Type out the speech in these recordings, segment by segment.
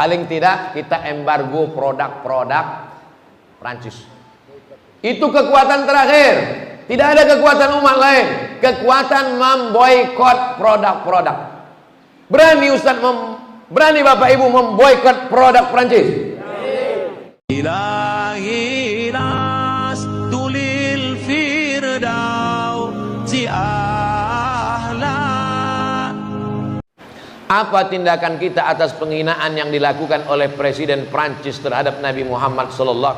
Paling tidak kita embargo produk-produk Prancis. Itu kekuatan terakhir. Tidak ada kekuatan umat lain. Kekuatan memboikot produk-produk. Berani Ustaz, berani Bapak Ibu memboikot produk Prancis? Ilahi tulil firdausi ahla. Apa tindakan kita atas penghinaan yang dilakukan oleh Presiden Prancis terhadap Nabi Muhammad SAW?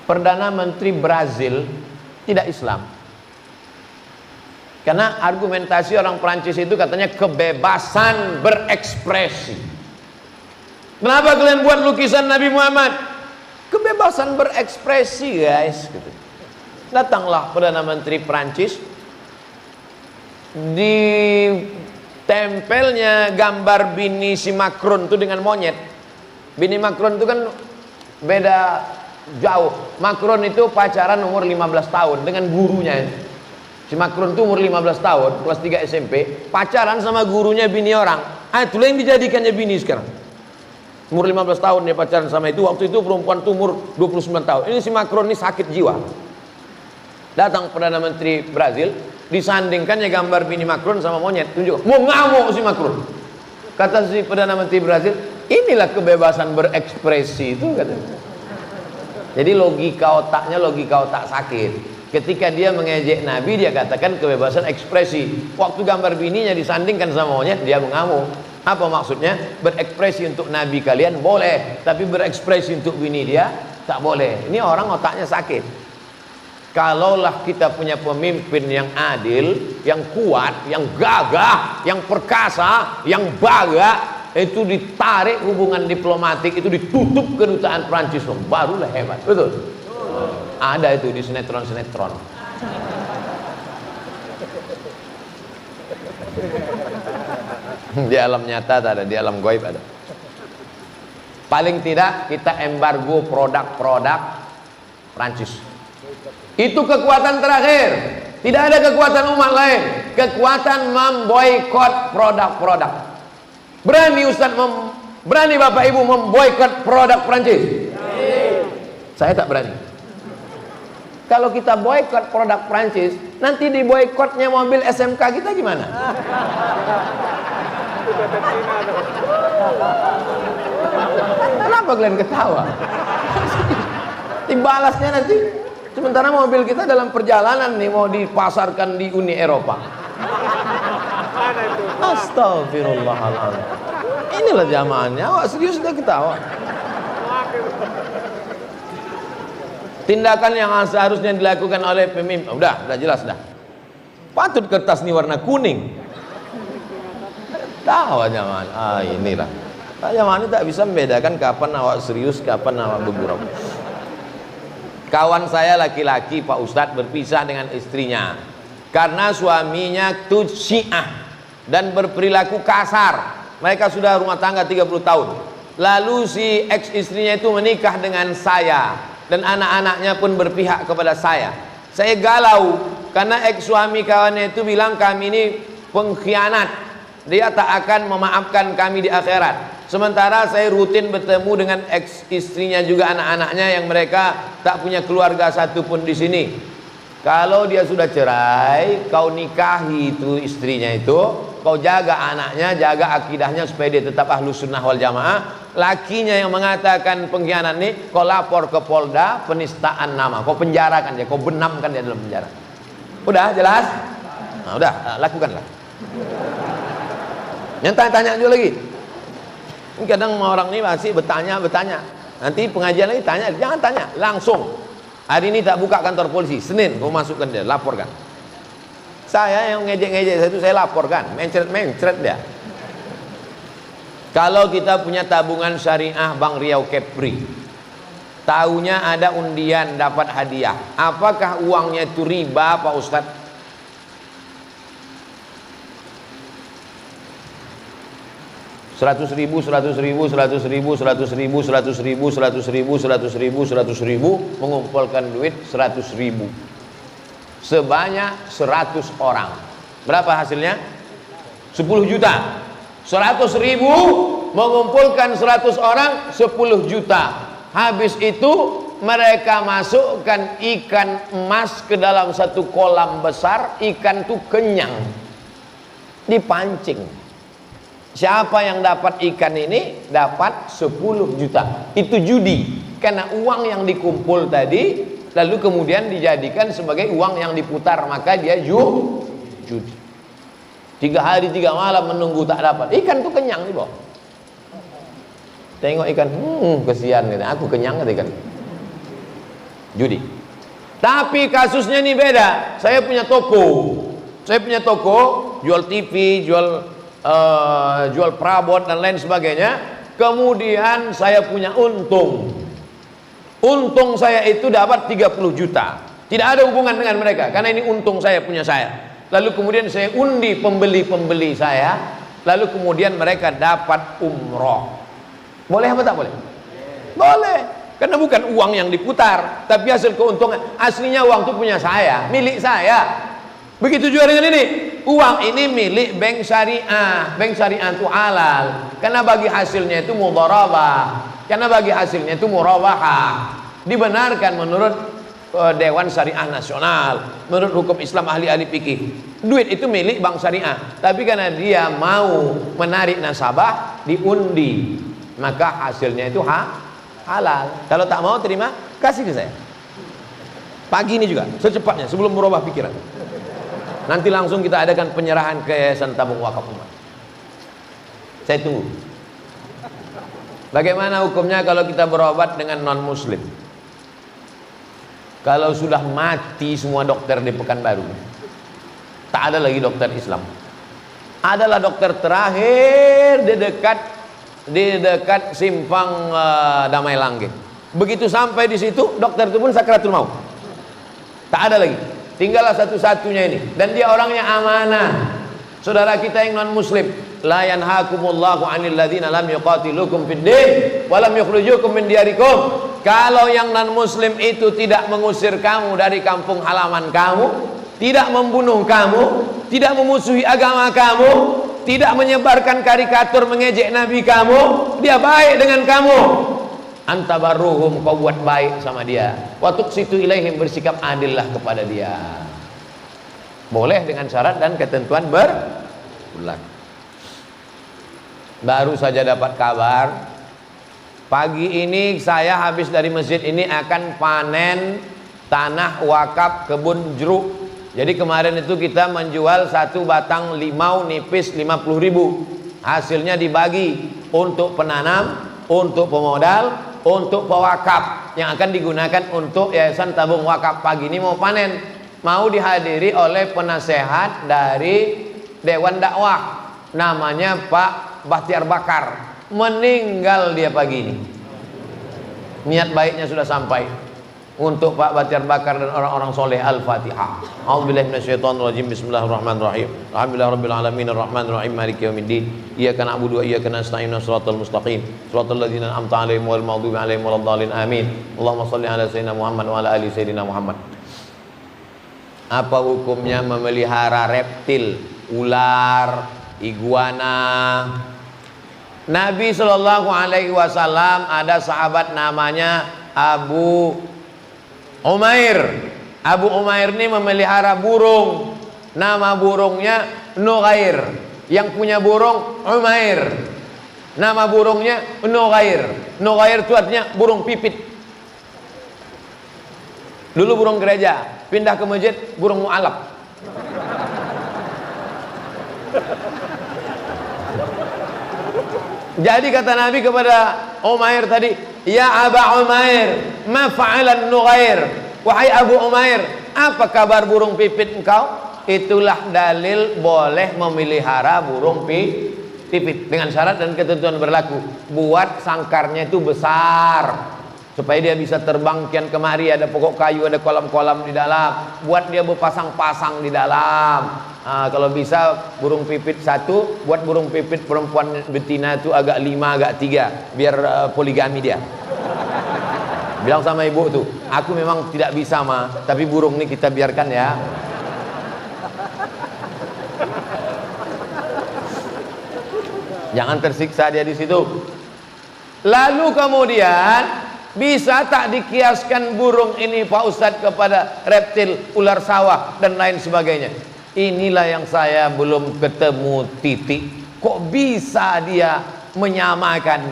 Perdana Menteri Brazil tidak Islam. Karena argumentasi orang Prancis itu katanya kebebasan berekspresi. Kenapa kalian buat lukisan Nabi Muhammad? Kebebasan berekspresi, guys. Datanglah Perdana Menteri Prancis, di tempelnya gambar bini si Macron itu dengan monyet. Bini Macron itu kan beda jauh. Macron itu pacaran umur 15 tahun dengan gurunya. Si Macron itu umur 15 tahun, kelas 3 SMP, pacaran sama gurunya bini orang. Itulah yang dijadikannya bini sekarang. Umur 15 tahun dia pacaran sama itu. Waktu itu perempuan itu umur 29 tahun. Ini si Macron ini sakit jiwa. Datang Perdana Menteri Brazil, disandingkannya gambar bini Macron sama monyet. Tunjuk, mau ngamuk si Macron. Kata si Perdana Menteri Brazil, inilah kebebasan berekspresi itu, katanya. Jadi logika otaknya logika otak sakit. Ketika dia mengejek Nabi, dia katakan kebebasan ekspresi. Waktu gambar bininya disandingkan sama monyet, dia mengamuk. Apa maksudnya? Berekspresi untuk Nabi kalian boleh, tapi berekspresi untuk bini dia tak boleh. Ini orang otaknya sakit. Kalaulah kita punya pemimpin yang adil, yang kuat, yang gagah, yang perkasa, yang baga, itu ditarik hubungan diplomatik, itu ditutup kedutaan Prancis, barulah hebat. Betul? Ada itu di sinetron-sinetron. Di alam nyata tak ada, di alam gaib ada. Paling tidak kita embargo produk-produk Prancis. Itu kekuatan terakhir. Tidak ada kekuatan umat lain. Kekuatan memboikot produk-produk. Berani Ustaz, berani Bapak Ibu memboikot produk Prancis? Saya tak berani. Kalau kita boikot produk Prancis, nanti di boikotnya mobil SMK kita gimana? Kenapa kalian ketawa? Dibalasnya nanti. Sementara mobil kita dalam perjalanan nih mau dipasarkan di Uni Eropa. Astagfirullahaladzim. Inilah jamaahnya. Awak serius udah ketawa. Tindakan yang seharusnya dilakukan oleh pemimpin, udah jelas dah. Patut kertas ini warna kuning. Tahu jamaah. Inilah. Jamaah ini tak bisa membedakan kapan awak serius, kapan awak bergurau. Kawan saya laki-laki Pak Ustadz berpisah dengan istrinya karena suaminya itu Syiah dan berperilaku kasar. Mereka sudah rumah tangga 30 tahun. Lalu si ex istrinya itu menikah dengan saya dan anak-anaknya pun berpihak kepada saya. Saya galau karena ex suami kawannya itu bilang kami ini pengkhianat. Dia tak akan memaafkan kami di akhirat. Sementara saya rutin bertemu dengan ex istrinya juga anak-anaknya yang mereka tak punya keluarga satupun di sini. Kalau dia sudah cerai, kau nikahi itu istrinya itu, kau jaga anaknya, jaga akidahnya supaya dia tetap ahlus sunnah wal jamaah. Lakinya yang mengatakan pengkhianat ini, kau lapor ke Polda penistaan nama, kau penjarakan dia, kau benamkan dia dalam penjara. Udah jelas? Nah, udah lakukanlah. Yang tanya-tanya juga lagi. Kadang orang ini masih bertanya. Nanti pengajian lagi tanya, jangan tanya, langsung. Hari ini tak buka kantor polisi, Senin kau masukkan dia, laporkan. Saya yang ngejek-ngejek saya itu saya laporkan, mencret dia. Kalau kita punya tabungan syariah Bank Riau Kepri, tahunya ada undian dapat hadiah, apakah uangnya itu riba Pak Ustadz? Seratus ribu mengumpulkan duit 100.000 sebanyak 100 orang. Berapa hasilnya? 10 juta. 100.000 mengumpulkan 100 orang 10 juta. Habis itu mereka masukkan ikan emas ke dalam satu kolam besar. Ikan itu kenyang, dipancing. Siapa yang dapat ikan ini dapat 10 juta. Itu judi, karena uang yang dikumpul tadi lalu kemudian dijadikan sebagai uang yang diputar, maka dia judi. 3 hari 3 malam menunggu tak dapat. Ikan tuh kenyang nih, Bos. Tengok ikan, kesian gitu. Aku kenyang gitu ikan. Judi. Tapi kasusnya nih beda. Saya punya toko, jual TV, jual perabot dan lain sebagainya. Kemudian saya punya untung. Untung saya itu dapat 30 juta. Tidak ada hubungan dengan mereka, karena ini untung saya punya saya. Lalu kemudian saya undi pembeli-pembeli saya, lalu kemudian mereka dapat umroh. Boleh apa tak boleh? Boleh, karena bukan uang yang diputar, tapi hasil keuntungan. Aslinya uang itu punya saya, milik saya. Begitu juga dengan ini, uang ini milik bank syariah. Bank syariah itu halal, karena bagi hasilnya itu mudharabah, karena bagi hasilnya itu murabahah. Dibenarkan menurut Dewan Syariah Nasional, menurut hukum Islam ahli-ahli fikih. Duit itu milik bank syariah, tapi karena dia mau menarik nasabah, diundi, maka hasilnya itu halal. Kalau tak mau terima, kasih ke saya. Pagi ini juga, secepatnya, sebelum merubah pikiran. Nanti langsung kita adakan penyerahan ke Yayasan Tabung Wakaf Umat. Saya tunggu. Bagaimana hukumnya kalau kita berobat dengan non-muslim? Kalau sudah mati semua dokter di Pekanbaru, tak ada lagi dokter Islam. Adalah dokter terakhir di dekat simpang Damai Langgeng. Begitu sampai di situ, dokter itu pun sakratul maut. Tak ada lagi. Tinggallah satu-satunya ini. Dan dia orangnya amanah. Saudara kita yang non muslim, la yanhakumullahu 'anil ladzina lam yuqatilukum fid din wa lam yukhrijukum min diyarikum. Kalau yang non muslim itu tidak mengusir kamu dari kampung halaman kamu, tidak membunuh kamu, tidak memusuhi agama kamu, tidak menyebarkan karikatur mengejek nabi kamu, dia baik dengan kamu, antabarruhum, kau buat baik sama dia, wa tuqsitu ilaihim, bersikap adillah kepada dia. Boleh dengan syarat dan ketentuan berulang. Baru saja dapat kabar, pagi ini saya habis dari masjid ini akan panen tanah wakaf kebun jeruk. Jadi kemarin itu kita menjual satu batang limau nipis 50.000. Hasilnya dibagi untuk penanam, untuk pemodal, untuk pewakaf yang akan digunakan untuk Yayasan Tabung Wakaf. Pagi ini mau panen, mau dihadiri oleh penasehat dari Dewan Dakwah, namanya Pak Bahtiar Bakar. Meninggal dia pagi ini. Niat baiknya sudah sampai. Untuk Pak Bahtiar Bakar dan orang-orang soleh. Al-Fatihah. A'udzubillahi minasyaitonirrajim. Bismillahirrahmanirrahim. Alhamdulillahirabbil alamin arrahmanir rahim maliki yaumiddin. Iyyaka na'budu wa iyyaka nasta'in shiratal mustaqim shiratal ladzina an'amta 'alaihim ghairil maghdubi 'alaihim waladdallin. Amin. Allahumma shalli ala sayyidina Muhammad wa ala ali sayyidina Muhammad. Apa hukumnya memelihara reptil, ular, iguana? Nabi Shallallahu Alaihi Wasallam ada sahabat namanya Abu Umair. Abu Umair ini memelihara burung. Nama burungnya Nughair. Yang punya burung Umair. Nama burungnya Nughair. Nughair itu artinya burung pipit. Dulu burung gereja, pindah ke masjid burung mu'alaf. Jadi kata Nabi kepada Umair tadi, ya Aba Umair, ma fa'alan Nughair? Wahai Abu Umair, apa kabar burung pipit engkau? Itulah dalil boleh memelihara burung pipit dengan syarat dan ketentuan berlaku. Buat sangkarnya itu besar, supaya dia bisa terbang kian kemari, ada pokok kayu, ada kolam-kolam di dalam, buat dia berpasang-pasang di dalam. Kalau bisa burung pipit satu, buat burung pipit perempuan betina itu agak 5, agak 3, biar poligami dia. Bilang sama ibu tuh, aku memang tidak bisa mah, tapi burung ini kita biarkan ya. Jangan tersiksa dia di situ. Lalu kemudian bisa tak dikiaskan burung ini Pak Ustadz kepada reptil, ular sawah dan lain sebagainya? Inilah yang saya belum ketemu titik. Kok bisa dia menyamakan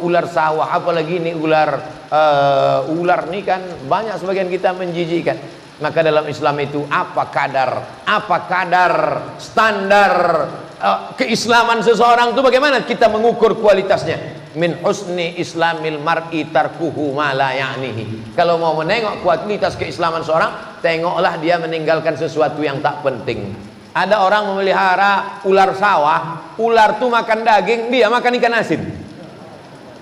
ular sawah, apalagi ini ular ini kan banyak sebagian kita menjijikkan. Maka dalam Islam itu apa kadar standar keislaman seseorang itu bagaimana kita mengukur kualitasnya? Min husni islamil mar'i tarkuhu ma la ya'nihi. Kalau mau menengok kualitas keislaman seorang, tengoklah dia meninggalkan sesuatu yang tak penting. Ada orang memelihara ular sawah, ular tuh makan daging, dia makan ikan asin.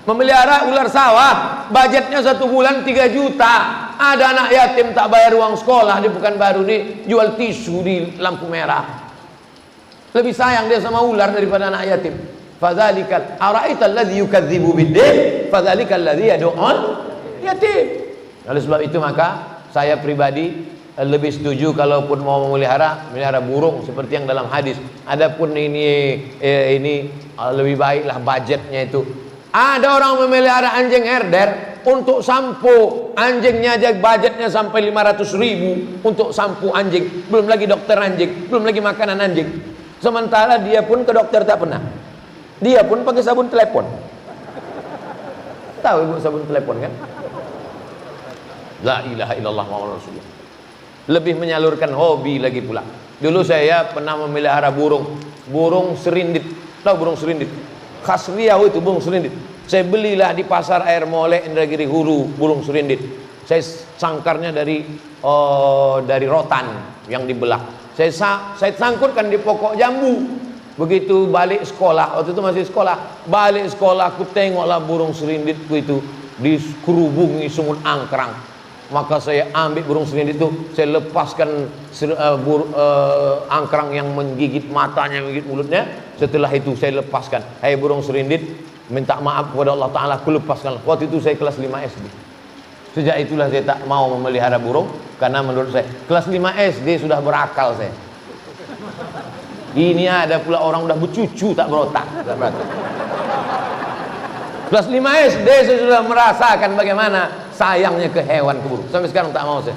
Memelihara ular sawah, budgetnya 1 bulan 3 juta. Ada anak yatim tak bayar uang sekolah di Pekanbaru nih, jual tisu di lampu merah. Lebih sayang dia sama ular daripada anak yatim. Fadzalikal ara'aital ladzi yukadzibu bid-din, fadzalikal ladzi yad'ul yatim. Oleh sebab itu maka saya pribadi lebih setuju kalaupun mau melihara burung seperti yang dalam hadis. Adapun ini lebih baiklah budgetnya itu. Ada orang memelihara anjing herder untuk sampo anjingnya aja budgetnya sampai 500.000 untuk sampo anjing, belum lagi dokter anjing, belum lagi makanan anjing. Sementara dia pun ke dokter tak pernah. Dia pun pakai sabun telepon. Tahu ibu sabun telepon kan? La ilaha illallah Muhammadur Rasulullah. Lebih menyalurkan hobi lagi pula. Dulu saya pernah memelihara burung serindit. Tahu burung serindit? Khas Riau itu burung serindit. Saya belilah di pasar air Molek Indragiri Hulu burung serindit. Saya sangkarnya dari rotan yang dibelah. Saya sangkutkan di pokok jambu. Begitu balik sekolah, waktu itu masih sekolah, balik sekolah aku tengoklah burung serinditku itu dikerubungi sungut angkrang. Maka saya ambil burung serindit itu, saya lepaskan angkrang yang menggigit matanya, menggigit mulutnya. Setelah itu saya lepaskan. Hai burung serindit, minta maaf kepada Allah Ta'ala, aku lepaskan. Waktu itu saya kelas 5 SD. Sejak itulah saya tak mau memelihara burung, karena menurut saya kelas 5 SD sudah berakal saya. Ini ada pula orang udah bercucu tak berotak. Kelas 5 SD saya sudah merasakan bagaimana sayangnya ke hewan, ke burung. Sampai sekarang tak mau saya.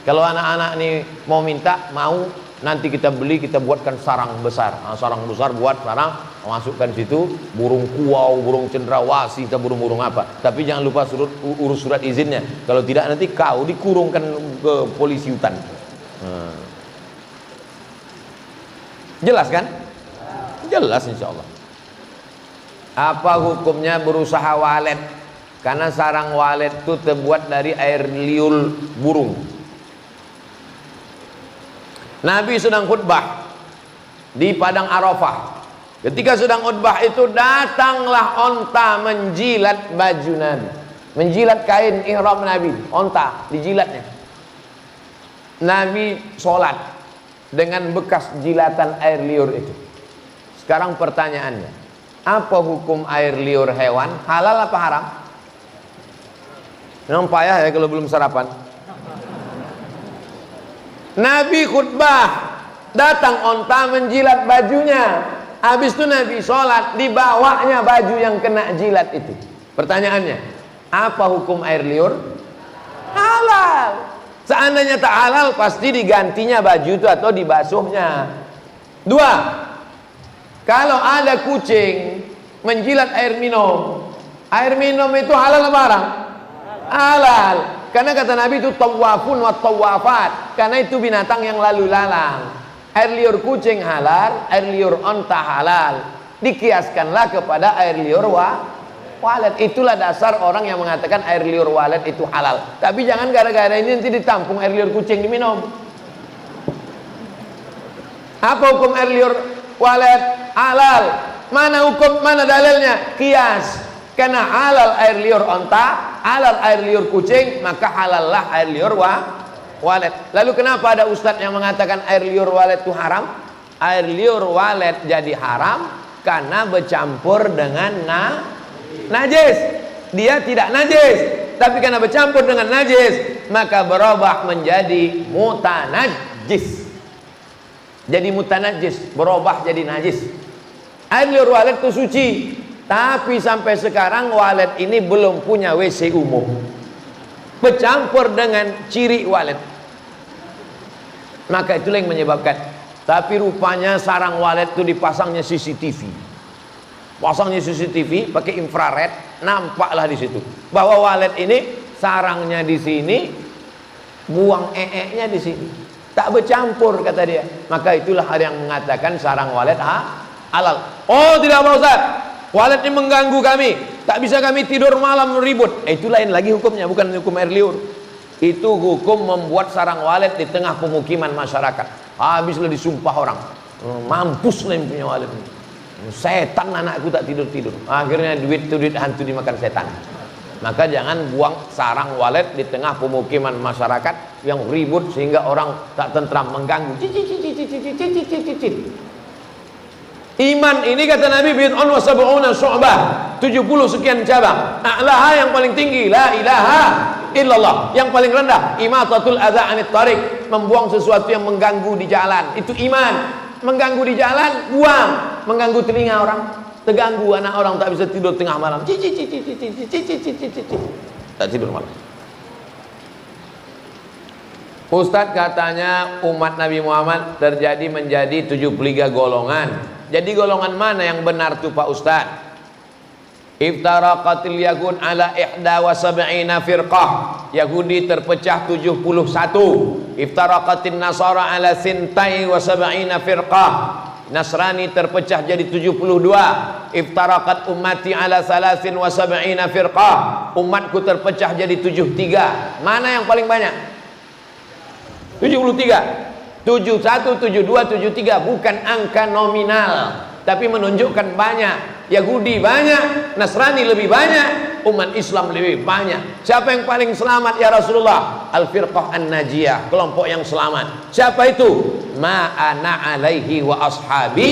Kalau anak-anak nih mau minta, mau, nanti kita beli, kita buatkan sarang besar. Nah, sarang besar buat sarang, masukkan situ burung kuau, burung cendrawasih, atau burung-burung apa. Tapi jangan lupa urus surat izinnya. Kalau tidak nanti kau dikurungkan ke polisi hutan. Jelas kan? Jelas insya Allah. Apa hukumnya berusaha walet? Karena sarang walet itu terbuat dari air liur burung. Nabi sedang khutbah di padang Arafah. Ketika sedang khutbah itu datanglah onta menjilat baju Nabi, menjilat kain ihram Nabi, onta dijilatnya. Nabi sholat dengan bekas jilatan air liur itu. Sekarang pertanyaannya, apa hukum air liur hewan? Halal apa haram? Memang payah ya kalau belum sarapan. Nabi khutbah, datang onta menjilat bajunya. Habis itu Nabi sholat, dibawanya baju yang kena jilat itu. Pertanyaannya, apa hukum air liur? Halal. Seandainya tak halal, pasti digantinya baju itu atau dibasuhnya. 2. Kalau ada kucing menjilat air minum itu halal apa haram? Halal. Karena kata Nabi itu tawafun wa tawafat, karena itu binatang yang lalu lalang. Air liur kucing halal, air liur onta halal. Dikiaskanlah kepada air liur walet. Itulah dasar orang yang mengatakan air liur walet itu halal. Tapi jangan gara-gara ini nanti ditampung air liur kucing diminum. Apa hukum air liur walet? Halal. Mana dalilnya? Kias. Karena halal air liur onta, halal air liur kucing, maka halallah air liur walet. Lalu kenapa ada ustadz yang mengatakan air liur walet itu haram? Air liur walet jadi haram karena bercampur dengan najis. Dia tidak najis, tapi karena bercampur dengan najis, maka berubah menjadi mutanajis. Jadi mutanajis, berubah jadi najis. Air liur walet itu suci. Tapi sampai sekarang walet ini belum punya WC umum, bercampur dengan ciri walet. Maka itulah yang menyebabkan. Tapi rupanya sarang walet itu dipasangnya CCTV. Pasangnya CCTV pakai infrared, nampaklah di situ bahwa walet ini sarangnya di sini, buang nya di sini, tak bercampur kata dia. Maka itulah ada yang mengatakan sarang walet halal. Oh tidak Pak Ustaz, walet ini mengganggu kami, tak bisa kami tidur malam ribut. Itu lain lagi hukumnya, bukan hukum air liur. Itu hukum membuat sarang walet di tengah pemukiman masyarakat. Habislah disumpah orang, mampus lah yang punya walet ini. Setan anakku tak tidur-tidur. Akhirnya duit hantu dimakan setan. Maka jangan buang sarang walet di tengah pemukiman masyarakat yang ribut sehingga orang tak tentram, mengganggu. Iman ini kata Nabi bid'un wa sab'una syu'bah, 70 sekian cabang. A'laha yang paling tinggi la ilaha illallah, yang paling rendah imatatul adza 'anit thariq, membuang sesuatu yang mengganggu di jalan. Itu iman. Mengganggu di jalan, buang. Mengganggu telinga orang, terganggu anak orang tak bisa tidur tengah malam. Tak tidur malam. Ustadz katanya umat Nabi Muhammad terjadi menjadi 73 golongan. Jadi golongan mana yang benar tuh Pak Ustadz? Iftaraqatil yahud ala 71 firqah. Yahudi terpecah 71. Iftaraqatin nasara ala 72 firqah. Nasrani terpecah jadi 72. Iftaraqat ummati ala 73 firqah. Umatku terpecah jadi 73. Mana yang paling banyak? 73. 71, 72, 73 bukan angka nominal, tapi menunjukkan banyak. Yahudi banyak, Nasrani lebih banyak, umat Islam lebih banyak. Siapa yang paling selamat ya Rasulullah? Al-firqah an-najiyah, kelompok yang selamat. Siapa itu? Ma ana alaihi wa ashabi,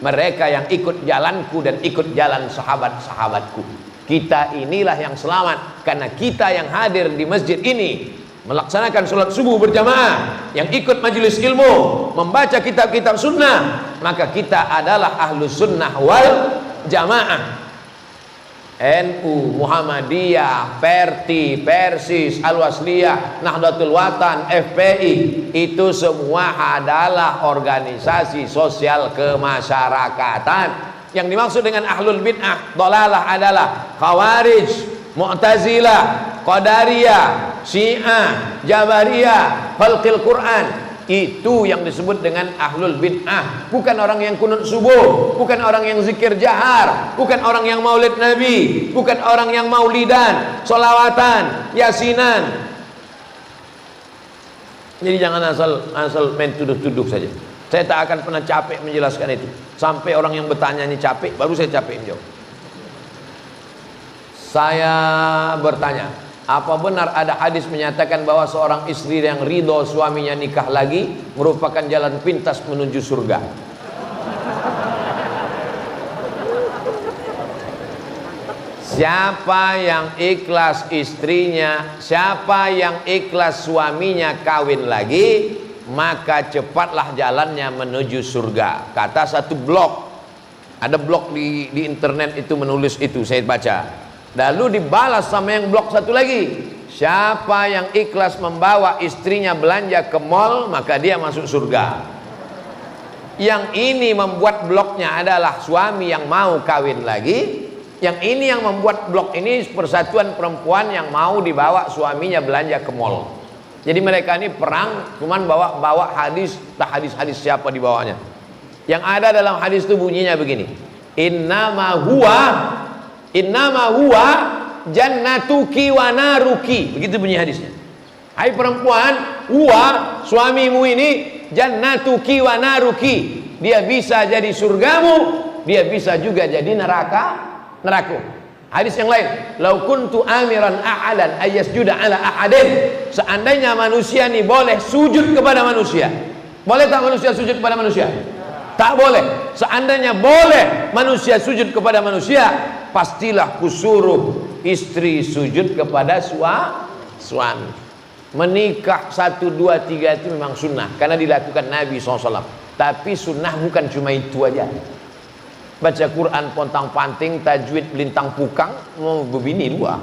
mereka yang ikut jalanku dan ikut jalan sahabat-sahabatku. Kita inilah yang selamat karena kita yang hadir di masjid ini melaksanakan sholat subuh berjamaah, yang ikut majelis ilmu, membaca kitab-kitab sunnah, maka kita adalah ahlu sunnah wal jamaah. NU, Muhammadiyah, Perti, Persis, Al-Wasliyah, Nahdlatul Watan, FPI, itu semua adalah organisasi sosial kemasyarakatan. Yang dimaksud dengan ahlul bid'ah dhalalah adalah Khawarij, Mu'tazilah, Qadariyah, Syiah, Jabariyah, Khalqil Quran. Itu yang disebut dengan ahlul bid'ah. Bukan orang yang kunut subuh, bukan orang yang zikir jahar, bukan orang yang maulid Nabi, bukan orang yang maulidan, solawatan, yasinan. Jadi jangan asal main tuduh-tuduh saja. Saya tak akan pernah capek menjelaskan itu. Sampai orang yang bertanya ini capek, baru saya capek menjawab. Saya bertanya, apa benar ada hadis menyatakan bahwa seorang istri yang ridho suaminya nikah lagi merupakan jalan pintas menuju surga? Siapa yang ikhlas istrinya, siapa yang ikhlas suaminya kawin lagi, maka cepatlah jalannya menuju surga. Kata satu blog, ada blog di internet itu menulis itu, saya baca. Lalu dibalas sama yang blog satu lagi, siapa yang ikhlas membawa istrinya belanja ke mall, maka dia masuk surga. Yang ini membuat blognya adalah suami yang mau kawin lagi. Yang ini yang membuat blog ini persatuan perempuan yang mau dibawa suaminya belanja ke mall. Jadi mereka ini perang, cuman bawa hadis, tak hadis siapa dibawanya. Yang ada dalam hadis itu bunyinya begini, innama huwa jannatuki wa naruki. Begitu bunyi hadisnya. Hai perempuan, huwa suamimu ini jannatuki wa naruki. Dia bisa jadi surgamu, dia bisa juga jadi neraka. Hadis yang lain, lau kuntu amiran ahadan ayyasjuda ala ahadin. Seandainya manusia ini boleh sujud kepada manusia, boleh tak manusia sujud kepada manusia? Tak boleh. Seandainya boleh manusia sujud kepada manusia, pastilah kusuruh istri sujud kepada suami. Menikah 1, 2, 3 itu memang sunnah karena dilakukan Nabi SAW. Tapi sunnah bukan cuma itu aja. baca Quran pontang panting, tajwid lintang pukang, mau begini dua.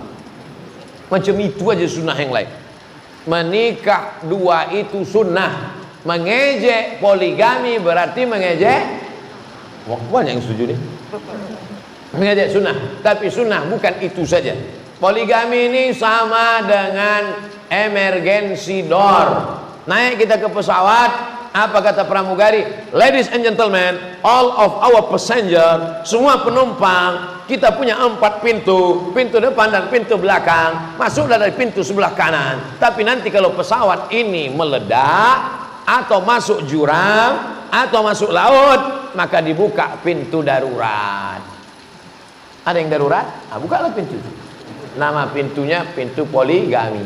Macam itu aja sunnah yang lain. Menikah dua itu sunnah. Mengejek poligami berarti mengejek. Wah, banyak yang setuju nih. Mengejek sunnah, tapi sunnah bukan itu saja. Poligami ini sama dengan emergency door. Naik kita ke pesawat, apa kata pramugari? Ladies and gentlemen, all of our passenger, semua penumpang, kita punya 4 pintu, pintu depan dan pintu belakang. Masuklah dari pintu sebelah kanan. Tapi nanti kalau pesawat ini meledak atau masuk jurang atau masuk laut, maka dibuka pintu darurat. Ada yang darurat? Nah, bukalah pintu. Nama pintunya pintu poligami.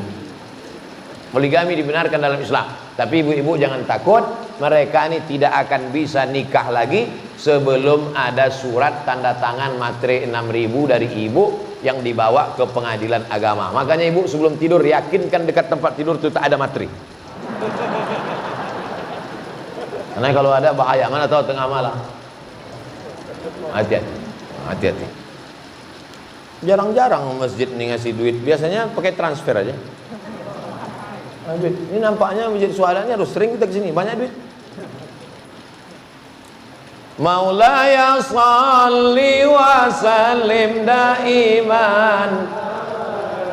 Poligami dibenarkan dalam Islam. Tapi ibu-ibu jangan takut, mereka ini tidak akan bisa nikah lagi sebelum ada surat tanda tangan matre 6.000 dari ibu yang dibawa ke pengadilan agama. Makanya ibu sebelum tidur yakinkan dekat tempat tidur itu tak ada matre. Karena kalau ada bahaya, mana tahu tengah malam. Hati-hati. Hati-hati. Jarang-jarang masjid ini ngasih duit. Biasanya pakai transfer aja. Duit. Ini nampaknya menjadi soalannya harus sering kita kesini. Banyak duit. Maulaya salli wa sallim daiman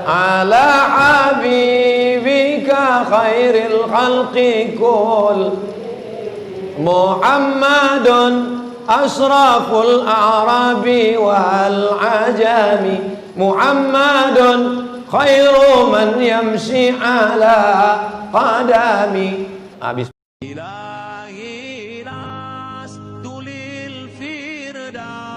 ala habibika khairil khalqi kul Muhammadun asraful a'rabi wal ajami Muhammadun khairu man yamshi ala qadami. Habis. إلهي لست للفرداس